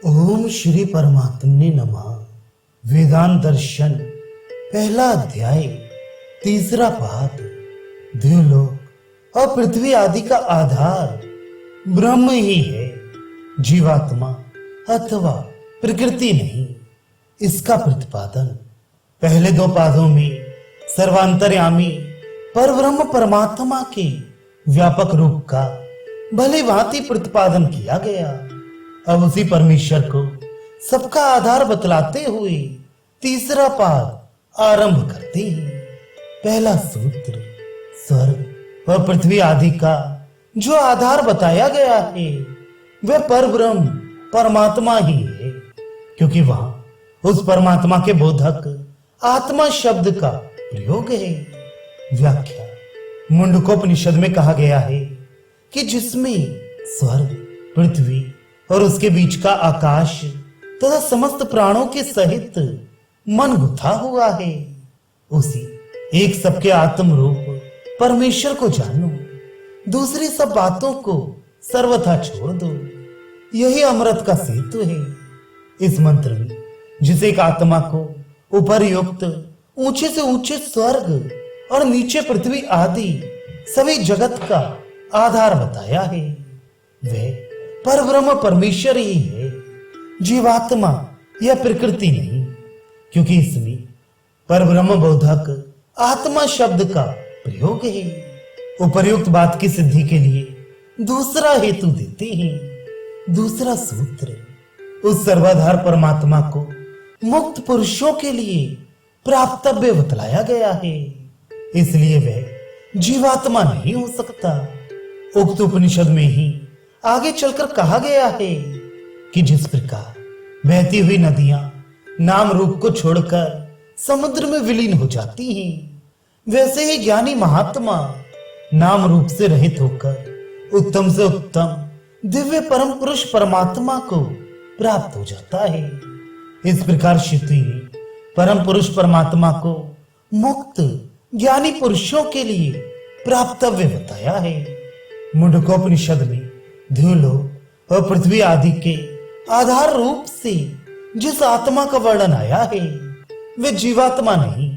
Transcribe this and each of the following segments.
ओम श्री परमात्मने नमः। वेदांत दर्शन पहला अध्याय तीसरा पाद। द्युलोक और पृथ्वी आदि का आधार ब्रह्म ही है, जीवात्मा अथवा प्रकृति नहीं। इसका प्रतिपादन पहले दो पादों में सर्वांतर्यामी परब्रह्म परमात्मा के व्यापक रूप का भली भांति प्रतिपादन किया गया। अब उसी परमेश्वर को सबका आधार बतलाते हुए तीसरा पाद आरंभ करते हैं। पहला सूत्र स्वर्ग और पृथ्वी आदि का जो आधार बताया गया है वह परब्रह्म परमात्मा ही है, क्योंकि वहां उस परमात्मा के बोधक आत्मा शब्द का प्रयोग है। व्याख्या मुंडकोपनिषद में कहा गया है कि जिसमें स्वर्ग, पृथ्वी और उसके बीच का आकाश तथा समस्त प्राणों के सहित मन गुथा हुआ है, उसी एक सबके आत्म रूप परमेश्वर को जानो, दूसरी सब बातों को सर्वथा छोड़ दो। यही अमृत का सेतु है। इस मंत्र में जिस एक आत्मा को उपर्युक्त ऊंचे से ऊंचे स्वर्ग और नीचे पृथ्वी आदि सभी जगत का आधार बताया है, वह परब्रह्म परमेश्वर ही है, जीवात्मा या प्रकृति नहीं, क्योंकि इसमें परब्रह्म बोधक आत्मा शब्द का प्रयोग है। उपर्युक्त बात की सिद्धि के लिए दूसरा हेतु देते हैं। दूसरा सूत्र उस सर्वाधार परमात्मा को मुक्त पुरुषों के लिए प्राप्तव्य बतलाया गया है, इसलिए वह जीवात्मा नहीं हो सकता। उक्त उपनिषद में ही आगे चलकर कहा गया है कि जिस प्रकार बहती हुई नदियां नाम रूप को छोड़कर समुद्र में विलीन हो जाती हैं, वैसे ही ज्ञानी महात्मा नाम रूप से रहित होकर उत्तम से उत्तम दिव्य परम पुरुष परमात्मा को प्राप्त हो जाता है। इस प्रकार श्रुति ने परम पुरुष परमात्मा को मुक्त ज्ञानी पुरुषों के लिए प्राप्तव्य बताया है। मुंडकोपनिषद में द्युलोक और पृथ्वी आदि के आधार रूप से जिस आत्मा का वर्णन आया है वे जीवात्मा नहीं,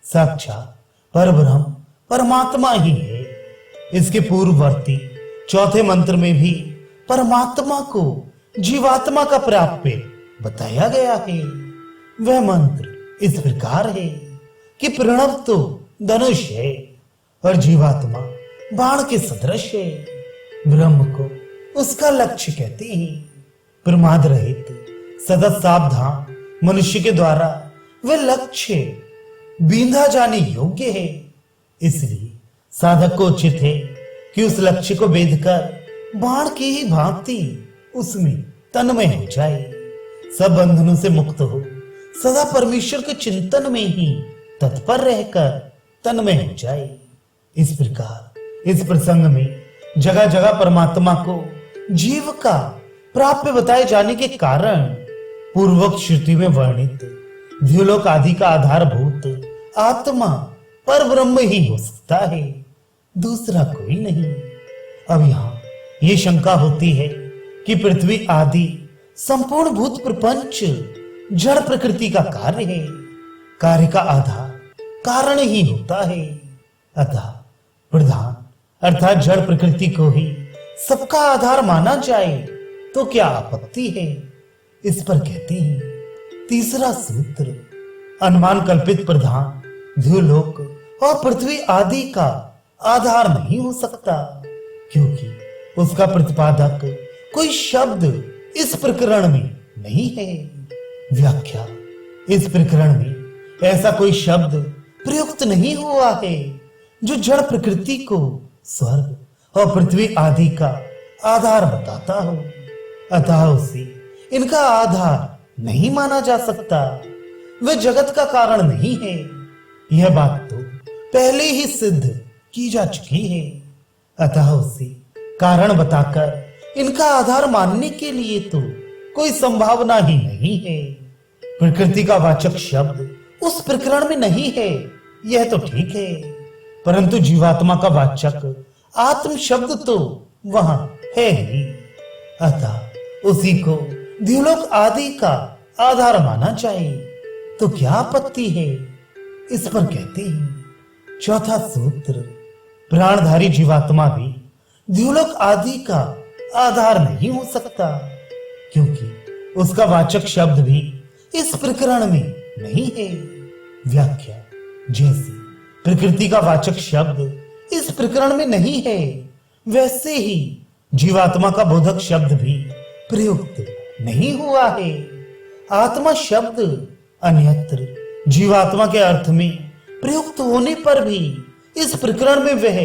साक्षात परब्रह्म परमात्मा ही है। इसके पूर्ववर्ती चौथे मंत्र में भी परमात्मा को जीवात्मा का प्राप्य बताया गया है। वह मंत्र इस प्रकार है कि प्रणव तो धनुष है और जीवात्मा बाण के सदृश है। ब्रह्म को उसका लक्ष्य कहते हैं। प्रमाद रहित सदा सावधान मनुष्य के द्वारा वह लक्ष्य बींधा जाने योग्य है, इसलिए साधक को उचित है कि उस लक्ष्य को बेधकर बाण की ही भांति उसमें तन्मय हो जाए, सब बंधनों से मुक्त हो, सदा परमेश्वर के चिंतन में ही तत्पर रहकर तन्मय हो जाए। इस प्रकार इस प्रसंग में जगह जगह परमात्मा को जीव का प्राप्य बताए जाने के कारण पूर्वोक्त श्रुति में वर्णित द्युलोक आदि का आधारभूत आत्मा पर ब्रह्म ही हो सकता है, दूसरा कोई नहीं। अब यहाँ ये शंका होती है कि पृथ्वी आदि संपूर्ण भूत प्रपंच जड़ प्रकृति का कार्य है, कार्य का आधार कारण ही होता है, अतः प्रधान अर्थात जड़ प्रकृति को ही सबका आधार माना जाए तो क्या आपत्ति है। इस पर कहते हैं तीसरा सूत्र अनुमान कल्पित प्रधान द्युलोक और पृथ्वी आदि का आधार नहीं हो सकता, क्योंकि उसका प्रतिपादक कोई शब्द इस प्रकरण में नहीं है। व्याख्या इस प्रकरण में ऐसा कोई शब्द प्रयुक्त नहीं हुआ है जो जड़ प्रकृति को स्वर्ग और पृथ्वी आदि का आधार बताता हो, अतः उसे इनका आधार नहीं माना जा सकता, वह जगत का कारण नहीं है। यह बात तो पहले ही सिद्ध की जा चुकी है, अतः उसे कारण बताकर इनका आधार मानने के लिए तो कोई संभावना ही नहीं है। प्रकृति का वाचक शब्द उस प्रकरण में नहीं है, यह तो ठीक है, परंतु जीवात्मा का वाचक आत्म शब्द तो वहां है ही, अतः उसी को द्युलोक आदि का आधार माना जाए तो क्या आपत्ति है? इस पर कहते हैं चौथा सूत्र, प्राणधारी जीवात्मा भी द्युलोक आदि का आधार नहीं हो सकता, क्योंकि उसका वाचक शब्द भी इस प्रकरण में नहीं है। व्याख्या, जैसे प्रकृति का वाचक शब्द इस प्रकरण में नहीं है, वैसे ही जीवात्मा का बोधक शब्द भी प्रयुक्त नहीं हुआ है। आत्मा शब्द अन्यत्र जीवात्मा के अर्थ में प्रयुक्त होने पर भी इस प्रकरण में वह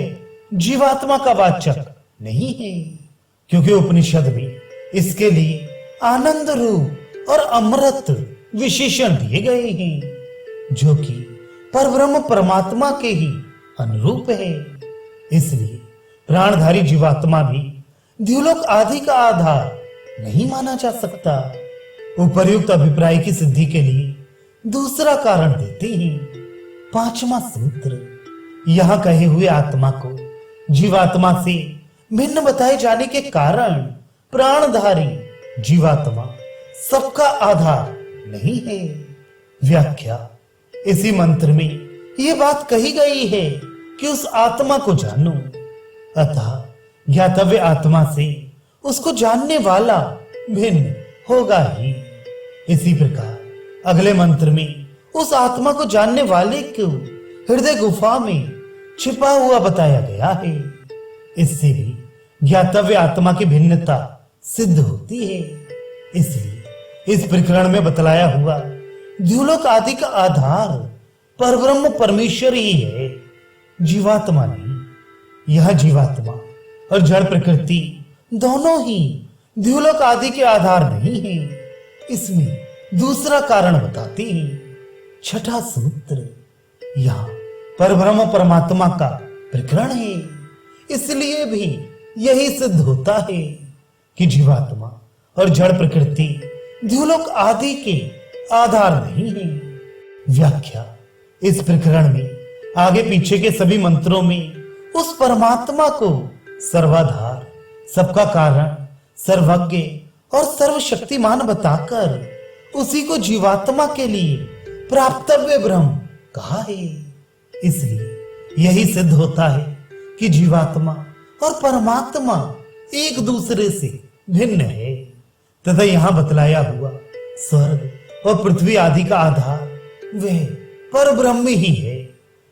जीवात्मा का वाचक नहीं है, क्योंकि उपनिषद में इसके लिए आनंद रूप और अमृत विशेषण दिए गए हैं, जो कि परब्रह्म परमात्मा के ही अनुरूप है। इसलिए प्राणधारी जीवात्मा भी द्युलोक आदि का आधार नहीं माना जा सकता। उपर्युक्त अभिप्राय की सिद्धि के लिए दूसरा कारण देते हैं। पांचवा सूत्र, यहां कहे हुए आत्मा को जीवात्मा से भिन्न बताए जाने के कारण प्राणधारी जीवात्मा सबका आधार नहीं है। व्याख्या, इसी मंत्र में यह बात कही गई है कि उस आत्मा को जानो, अतः ज्ञातव्य आत्मा से उसको जानने वाला भिन्न होगा ही। इसी प्रकार अगले मंत्र में उस आत्मा को जानने वाले को हृदय गुफा में छिपा हुआ बताया गया है। इससे भी ज्ञातव्य आत्मा की भिन्नता सिद्ध होती है। इसलिए इस प्रकरण में बतलाया हुआ द्युलोक आदि का आधार परब्रह्म परमेश्वर ही है, जीवात्मा नहीं। यह जीवात्मा और जड़ प्रकृति दोनों ही द्युलोक आदि के आधार नहीं है। इसमें दूसरा कारण बताते हैं। छठा सूत्र, यहाँ परब्रह्म परमात्मा का प्रकरण है, इसलिए भी यही सिद्ध होता है कि जीवात्मा और जड़ प्रकृति द्युलोक आदि के आधार नहीं है। व्याख्या, इस प्रकरण में आगे पीछे के सभी मंत्रों में उस परमात्मा को सर्वाधार, सबका कारण, सर्वज्ञ और सर्वशक्तिमान बताकर उसी को जीवात्मा के लिए प्राप्तव्य ब्रह्म कहा है। इसलिए यही सिद्ध होता है कि जीवात्मा और परमात्मा एक दूसरे से भिन्न है, तथा यहाँ बतलाया हुआ स्वर्ग और पृथ्वी आदि का आधार वह परब्रह्म ही है,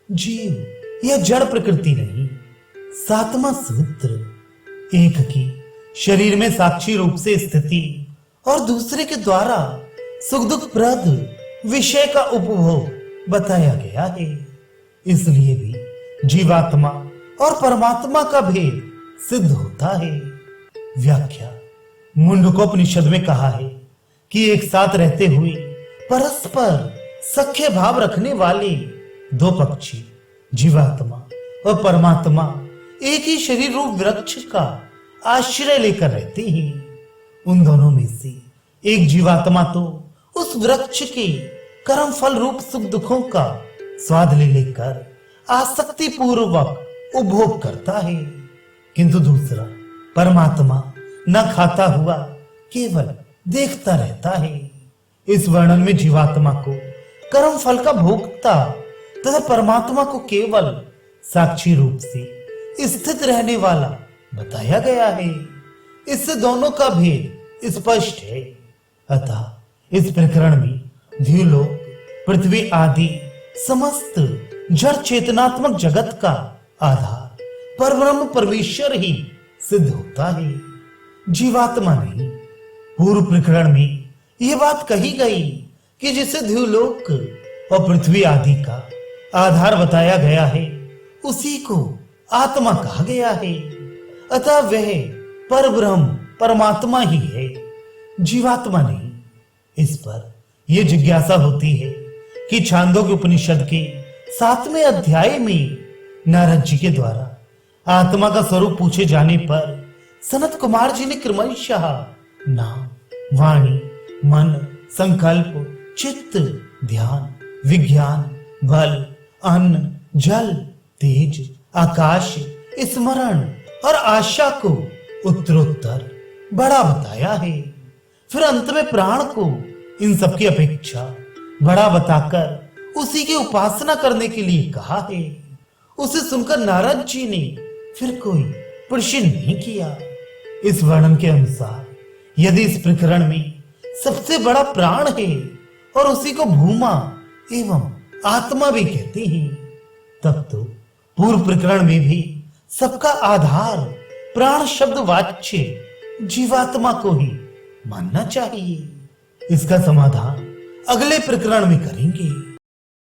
जीव यह जड़ प्रकृति नहीं। सातवां सूत्र, एक की शरीर में साक्षी रूप से स्थिति और दूसरे के द्वारा सुख दुख प्रद विषय का उपभोग बताया गया है। इसलिए भी जीवात्मा और परमात्मा का भेद सिद्ध होता है। व्याख्या, मुंडकोपनिषद में कहा है कि एक साथ रहते हुए परस्पर सख्य भाव रखने वाले दो पक्षी जीवात्मा और परमात्मा एक ही शरीर रूप वृक्ष का आश्रय लेकर रहते हैं। उन दोनों में से एक जीवात्मा तो उस वृक्ष के कर्म फल रूप सुख दुखों का स्वाद ले लेकर आसक्ति पूर्वक उपभोग करता है, किंतु दूसरा परमात्मा न खाता हुआ केवल देखता रहता है। इस वर्णन में जीवात्मा को कर्म फल का भोक्ता तथा परमात्मा को केवल साक्षी रूप से स्थित रहने वाला बताया गया है। इससे दोनों का भेद स्पष्ट है। अतः इस प्रकरण में द्युलोक, पृथ्वी आदि समस्त जड़ चेतनात्मक जगत का आधार परब्रह्म परमेश्वर ही सिद्ध होता है, जीवात्मा नहीं। पूर्व प्रकरण में यह बात कही गई कि जिसे द्युलोक और पृथ्वी आदि का आधार बताया गया है उसी को आत्मा कहा गया है। अतः वह परब्रह्म परमात्मा ही है, जीवात्मा नहीं। इस पर यह जिज्ञासा होती है कि छांदोग्य उपनिषद के 7वें अध्याय में नारद जी के द्वारा आत्मा का स्वरूप पूछे जाने पर सनत कुमार जी ने क्रमशः नाम, वाणी, मन, संकल्प, चित्त, ध्यान, विज्ञान, बल, अन्न, जल, तेज, आकाश, स्मरण और आशा को उत्तरोत्तर बड़ा बताया है। फिर अंत में प्राण को इन सबकी अपेक्षा बड़ा बताकर उसी की उपासना करने के लिए कहा है। उसे सुनकर नारद जी ने फिर कोई प्रश्न नहीं किया। इस वर्णन के अनुसार यदि इस प्रकरण में सबसे बड़ा प्राण है और उसी को भूमा एवं आत्मा भी कहते हैं, तब तो पूर्व प्रकरण में भी सबका आधार प्राण शब्द वाच्य जीवात्मा को ही मानना चाहिए। इसका समाधान अगले प्रकरण में करेंगे।